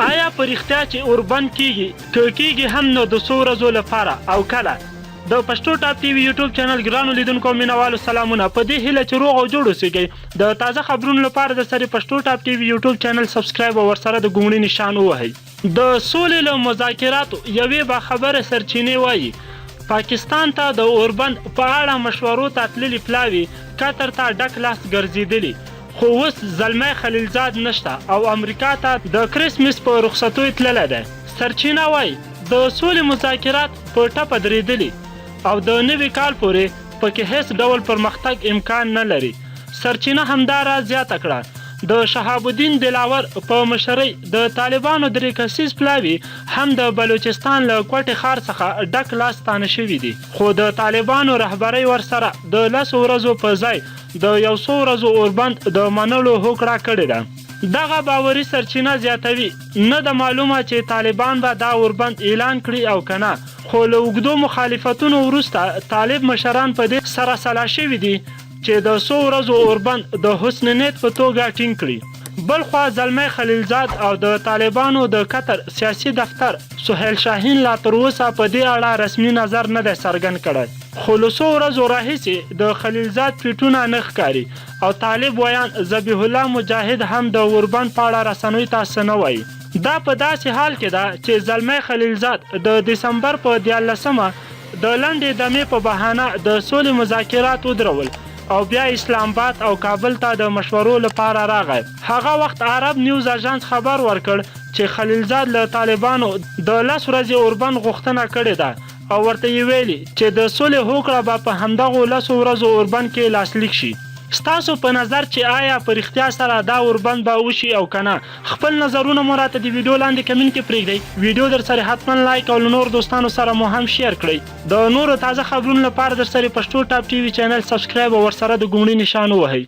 آیا په رښتیا چې اوربند کېږي هم نو د څو ورځو لپاره او کله؟ د پښتو ټاپ ټي وي یوټیوب چینل ګرانو لیدونکو مینوالو سلامونه. په دې هیله چې روغ او جوړ اوسئ. د تازه خبرونو لپاره د سری پښتو ټاپ ټي وي یوټیوب چینل سبسکرایب او ورسره د ګونګړي نشان ووهئ. د سولې له مذاکراتو یوې باخبره سرچینې وایي پاکستان ته د اوربند په اړه مشورو ته تللي پلاوي قطر ته ډک لاس ګرځېدلي، خو اوس زلمی خلیلزاد نشته او امریکا ته د کرسمس په رخصتیو تللی دی. سرچینه وایي د سولې مذاکرات په ټپه درېدلي او د نوي کال پورې پکې هیڅ ډول پرمختګ امکان نه لري. سرچینه همدا راز زیاته کړه د شهاب الدین دلاور په مشرۍ د طالبانو درې کسیز پلاوي هم د بلوچستان له کوټې ښار څخه ډک لاس ستانه شوي دي، خو د طالبانو رهبرۍ ورسره د 10 ورځو په ځای د 100 ورځو اوربند د منلو هوکړه کړې ده. دغه باوري سرچینه زیاتوي نه د معلومه چې طالبان به دا اوربند اعلان کړي او که نه، خو له اوږدو مخالفتونو وروسته طالب مشران په دې سره سلا شوي دي چې د 100 ورځو اوربند د حسن نیت په توګه ټینګ کړي. بلخوا زلمی خلیلزاد او د طالبانو د قطر سیاسي دفتر سهیل شاهین لا تر اوسه په دې اړه رسمي نظر نه دی څرګند کړی، خو له 100 ورځو راهیسې د خلیلزاد ټویټونه نه ښکاري او طالب ویان ذبیح الله مجاهد هم د اوربند په اړه رسنیو ته څه نه وایي. دا په داسې حال کې ده چې زلمی خلیلزاد د دسمبر په 14مه د لنډې دمې په بهانه د سولې مذاکرات ودرول او بیا اسلام آباد او کابل ته د مشورو لپاره راغی. هغه وخت عرب نیوز اژانس خبر ورکړ چې خلیلزاد له طالبانو د 10 ورځې اوربند غوښتنه کړې ده او ورته یې ویلي چې د سولې هوکړه به په همدغو 10 ورځو اوربند کې لاسلیک شي. ستاسو په نظر چې آیا په رښتیا سره دا اوربند به وشي او که نه؟ خپل نظرونه مو راته د ویډیو لاندې کمنټ کې پرېږدئ. ویډیو در سره حتما لایک او له نور دوستانو سره مو هم شیر کړئ. د نورو تازه خبرونو لپاره در سره پښتو ټاپ ټي وي چینل سبسکرایب او ورسره د ګونګړي نشان ووهئ.